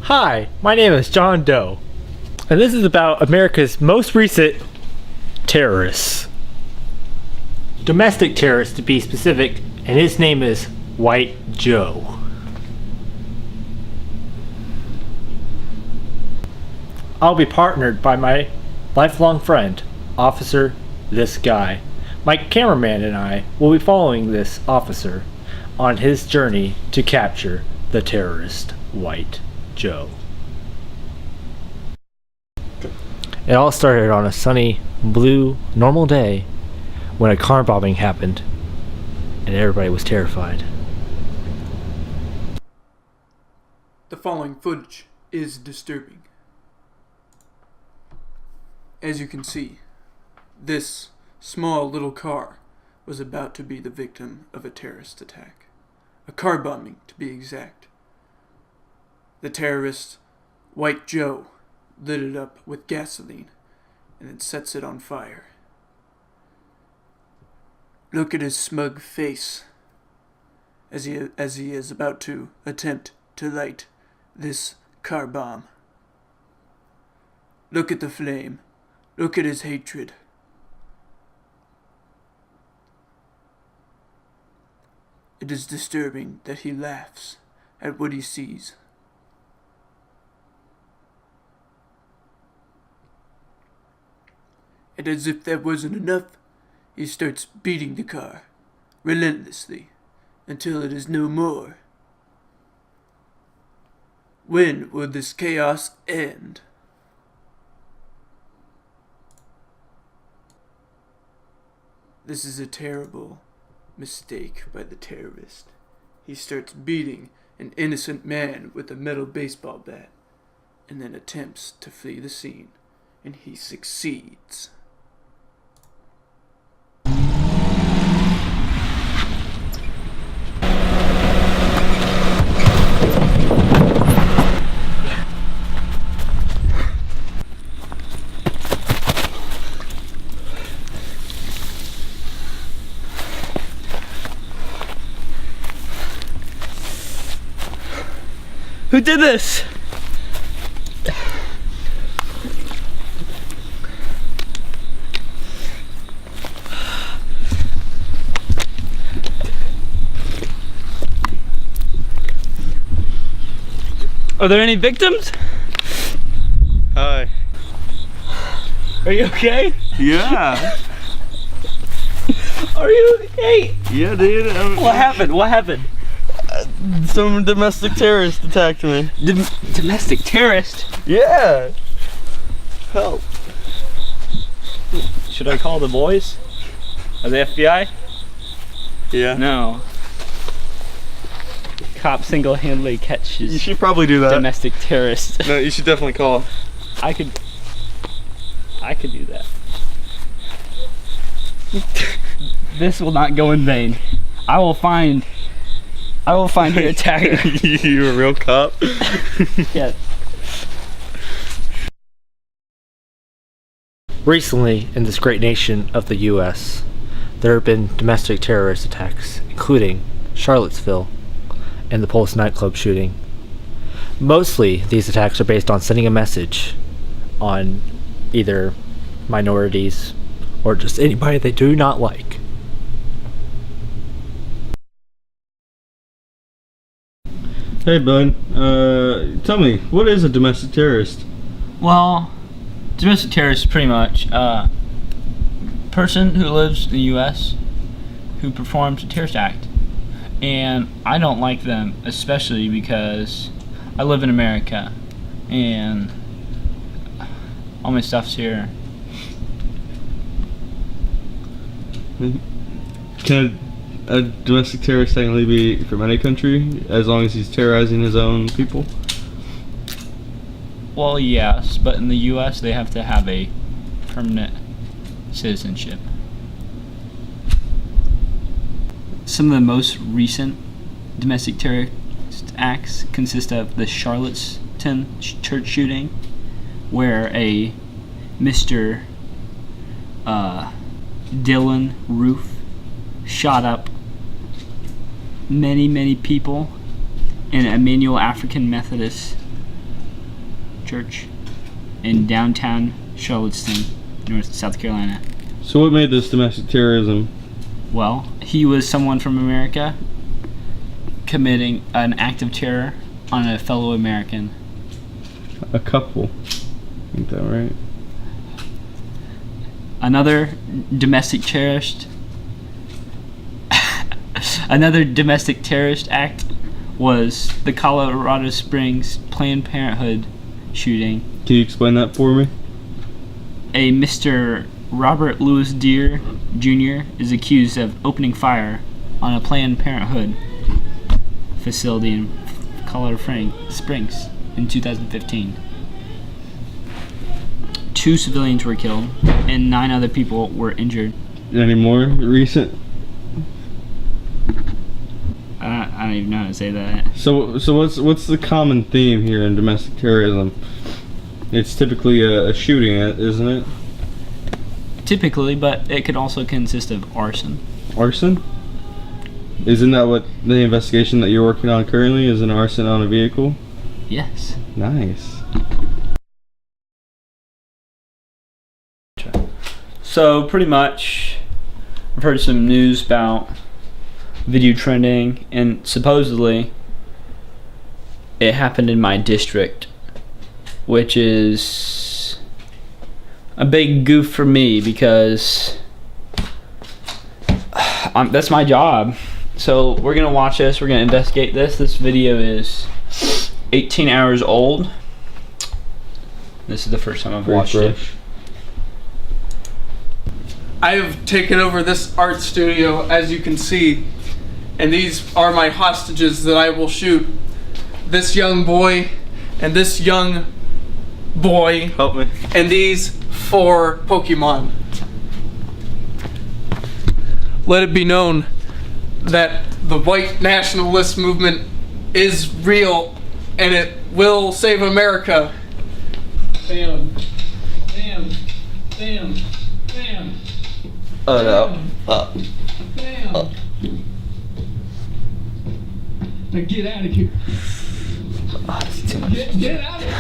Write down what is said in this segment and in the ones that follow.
Hi, my name is John Doe, and this is about America's most recent terrorists. Domestic terrorist to be specific, and his name is White Joe. I'll be partnered by my lifelong friend, Officer This Guy. My cameraman and I will be following this officer on his journey to capture the terrorist White Joe. It all started on a sunny, blue, normal day when a car bombing happened and everybody was terrified. The following footage is disturbing. As you can see, this small little car was about to be the victim of a terrorist attack. A car bombing, to be exact. The terrorist, White Joe, lit it up with gasoline and then sets it on fire. Look at his smug face as he is about to attempt to light this car bomb. Look at the flame. Look at his hatred. It is disturbing that he laughs at what he sees. And as if that wasn't enough, he starts beating the car, relentlessly, until it is no more. When will this chaos end? This is a terrible mistake by the terrorist. He starts beating an innocent man with a metal baseball bat, and then attempts to flee the scene, and he succeeds. Who did this? Are there any victims? Hi. Are you okay? Yeah. Are you okay? Yeah, dude. What happened? What happened? Some domestic terrorist attacked me. Domestic terrorist? Yeah. Help. Should I call the boys? Are the FBI? Yeah. No. Cop single-handedly catches You should probably do that. domestic terrorist. No, you should definitely call. I could do that. This will not go in vain. I will find your attacker. You a real cop? Yeah. Recently, in this great nation of the U.S., there have been domestic terrorist attacks, including Charlottesville and the Pulse nightclub shooting. Mostly, these attacks are based on sending a message on either minorities or just anybody they do not like. Hey, bud. Tell me, what is a domestic terrorist? Well, domestic terrorist is pretty much a person who lives in the U.S. who performs a terrorist act. And I don't like them, especially because I live in America and all my stuff's here. Can a domestic terrorist technically be from any country as long as he's terrorizing his own people? Well, yes, but in the U.S. they have to have a permanent citizenship. Some of the most recent domestic terrorist acts consist of the Charlottesville church shooting, where a Mr. Dylan Roof shot up many people in Emmanuel African Methodist Church in downtown Charlottesville, South Carolina. So what made this domestic terrorism? Well, he was someone from America committing an act of terror on a fellow American. A couple. Ain't that right? Another domestic terrorist act was the Colorado Springs Planned Parenthood shooting. Can you explain that for me? A Mr. Robert Louis Deere Jr. is accused of opening fire on a Planned Parenthood facility in Colorado Springs in 2015. 2 civilians were killed and 9 other people were injured. Any more recent? I don't even know how to say that. So what's the common theme here in domestic terrorism? It's typically a shooting, isn't it? Typically, but it could also consist of arson. Arson? Isn't that what the investigation that you're working on currently is, an arson on a vehicle? Yes. Nice. So pretty much, I've heard some news about video trending, and supposedly it happened in my district, which is a big goof for me because that's my job. So we're gonna watch this, we're gonna investigate this. This video is 18 hours old. This is the first time I've watched it. I have taken over this art studio, as you can see, and these are my hostages that I will shoot. This young boy, and this young boy, Help me. and these 4 Pokemon. Let it be known that the white nationalist movement is real, and it will save America. Bam, bam, bam, bam. Oh no. Bam. Now get out of here. That's too much. Get out of here.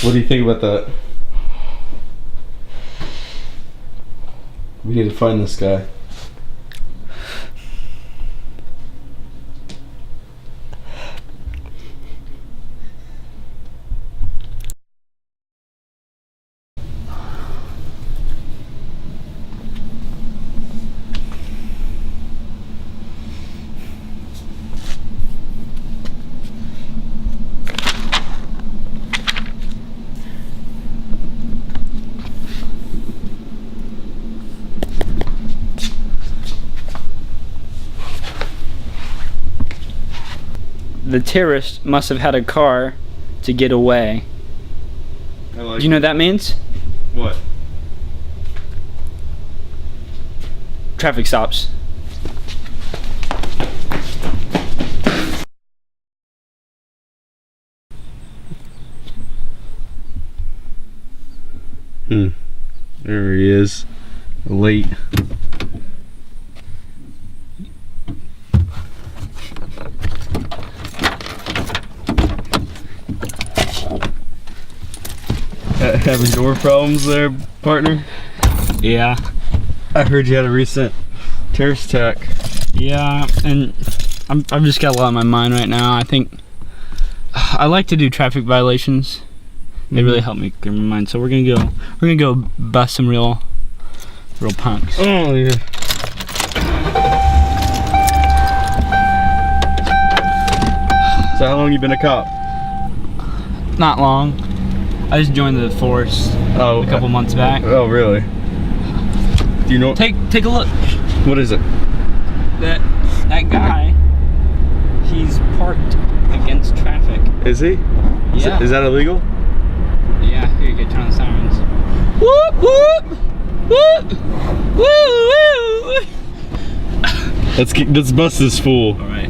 What do you think about that? We need to find this guy. The terrorist must have had a car to get away. I like Do you know what that means? what? Traffic stops. There he is. Late. Having door problems there, partner? Yeah. I heard you had a recent terrorist attack. Yeah, and I've just got a lot on my mind right now. I think I like to do traffic violations. They really help me clear my mind. So we're gonna go bust some real punks. Oh yeah. So how long you been a cop? Not long. I just joined the force Oh, a couple months back. Oh really? Do you know? Take a look. What is it? That guy. He's parked against traffic. Is he? Yeah. Is that illegal? Yeah. Here you go. Turn on the sirens. Whoop whoop whoop woo woo. Let's bust this fool. All right.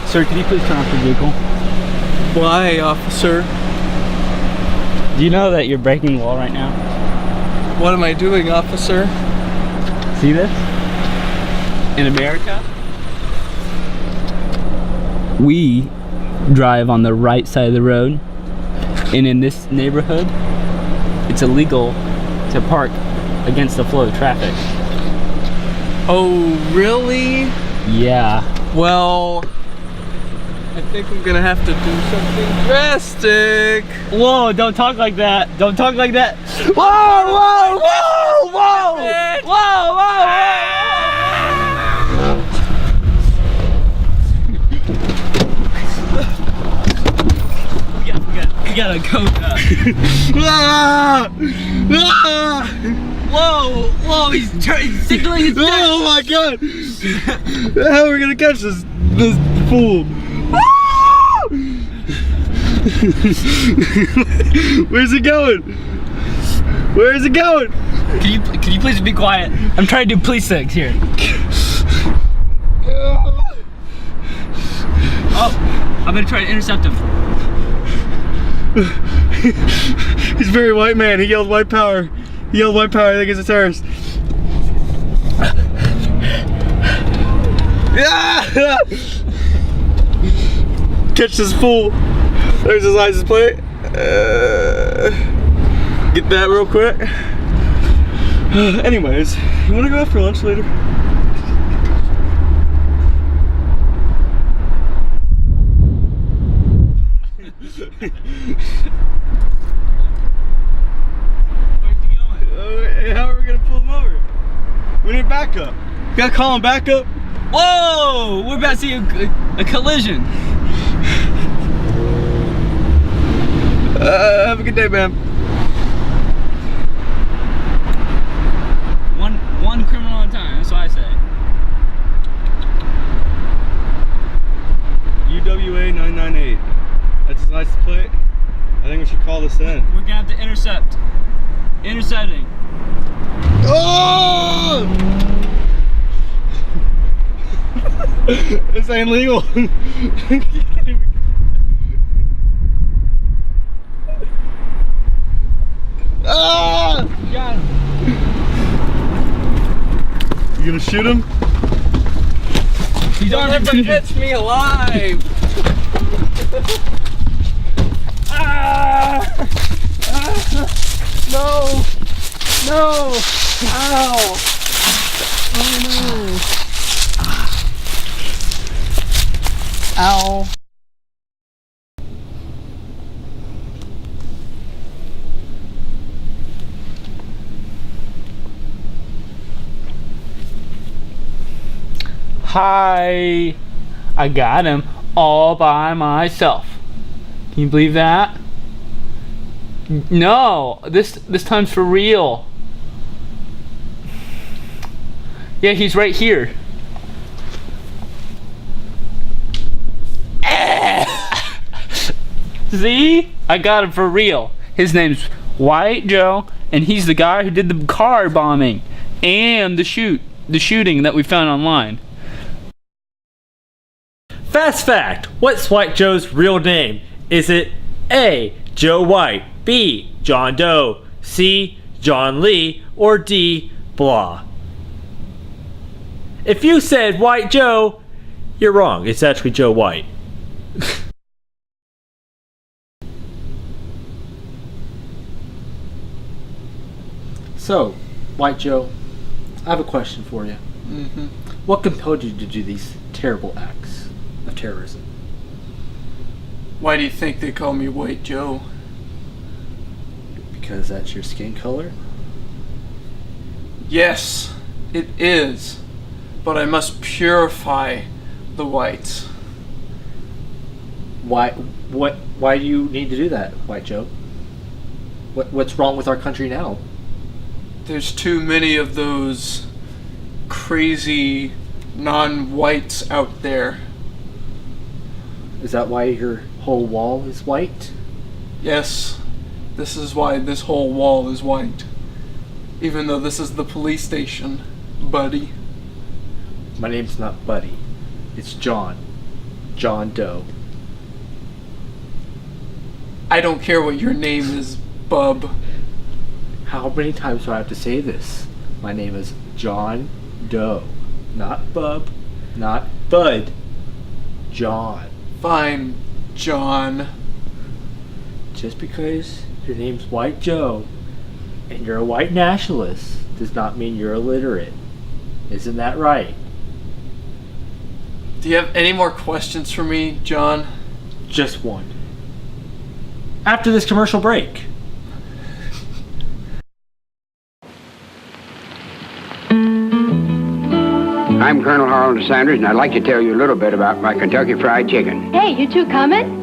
Sir, can you please turn off your vehicle? Why, officer? Do Do you know that you're breaking the law right now? What am I doing, officer? See this? In America, we drive on the right side of the road, and in this neighborhood, it's illegal to park against the flow of traffic. Oh, really? Yeah. Well, I think I'm gonna have to do something drastic. Whoa, don't talk like that. Don't talk like that. Whoa, whoa, whoa, whoa, whoa, whoa, we gotta go now. Whoa, whoa, he's signaling his death. Oh my god! How are we gonna catch this fool? Where's it going? Where is it going? Can you please be quiet? I'm trying to do police things here. Oh, I'm gonna try to intercept him. He's a very white man. He yelled white power. He yelled white power. I think he's a terrorist. Catch this fool. There's his license plate. Get that real quick. Anyways, you want to go out for lunch later? How are we gonna pull him over? We need backup. We gotta call him backup. Whoa! We're about to see a collision. Have a good day, man. One criminal at a time. That's what I say. UWA 998. That's his license plate. I think we should call this in. We're gonna have to intercept. Intercepting. Oh! This ain't legal. Ah! Got him. You gonna shoot him? He's Don't on ever catch me alive. Ah! No. No. Ow. Oh no. Ow. Hi. I got him all by myself. Can you believe that? No, this time's for real. Yeah, he's right here. See? I got him for real. His name's White Joe, and he's the guy who did the car bombing and the shooting that we found online. Fast fact, what's White Joe's real name? Is it A, Joe White, B, John Doe, C, John Lee, or D, blah? If you said White Joe, you're wrong. It's actually Joe White. So, White Joe, I have a question for you. Mm-hmm. What compelled you to do these terrible acts of terrorism? Why do you think they call me White Joe? Because that's your skin color? Yes, it is. But I must purify the whites. Why do you need to do that, White Joe? What's wrong with our country now? There's too many of those crazy non-whites out there. Is that why your whole wall is white? Yes, this is why this whole wall is white. Even though this is the police station, buddy. My name's not Buddy. It's John. John Doe. I don't care what your name is, bub. How many times do I have to say this? My name is John Doe. Not Bub, not Bud. John. Fine, John. Just because your name's White Joe and you're a white nationalist does not mean you're illiterate. Isn't that right? Do you have any more questions for me, John? Just one. After this commercial break. I'm Colonel Harold Sanders, and I'd like to tell you a little bit about my Kentucky Fried Chicken. Hey, you two coming?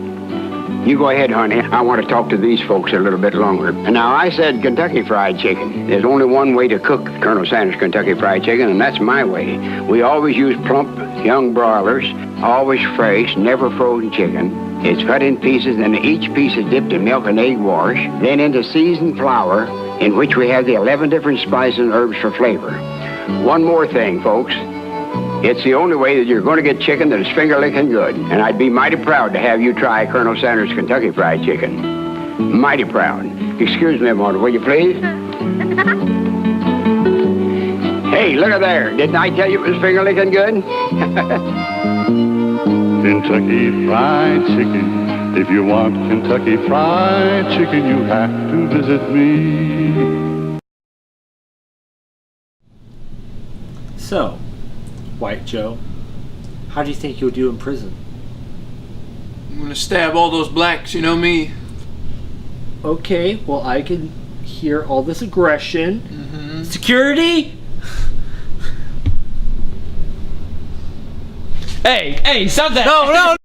You go ahead, honey. I want to talk to these folks a little bit longer. And now, I said Kentucky Fried Chicken. There's only one way to cook Colonel Sanders Kentucky Fried Chicken, and that's my way. We always use plump, young broilers, always fresh, never frozen chicken. It's cut in pieces, and each piece is dipped in milk and egg wash, then into seasoned flour, in which we have the 11 different spices and herbs for flavor. One more thing, folks. It's the only way that you're going to get chicken that is finger-licking good. And I'd be mighty proud to have you try Colonel Sanders Kentucky Fried Chicken. Mighty proud. Excuse me a moment, will you please? Hey, look at there. Didn't I tell you it was finger-licking good? Kentucky Fried Chicken. If you want Kentucky Fried Chicken, you have to visit me. So, White Joe, how do you think you'll do in prison? I'm gonna stab all those blacks, you know me. Okay, well, I can hear all this aggression. Security? Hey, stop that! No,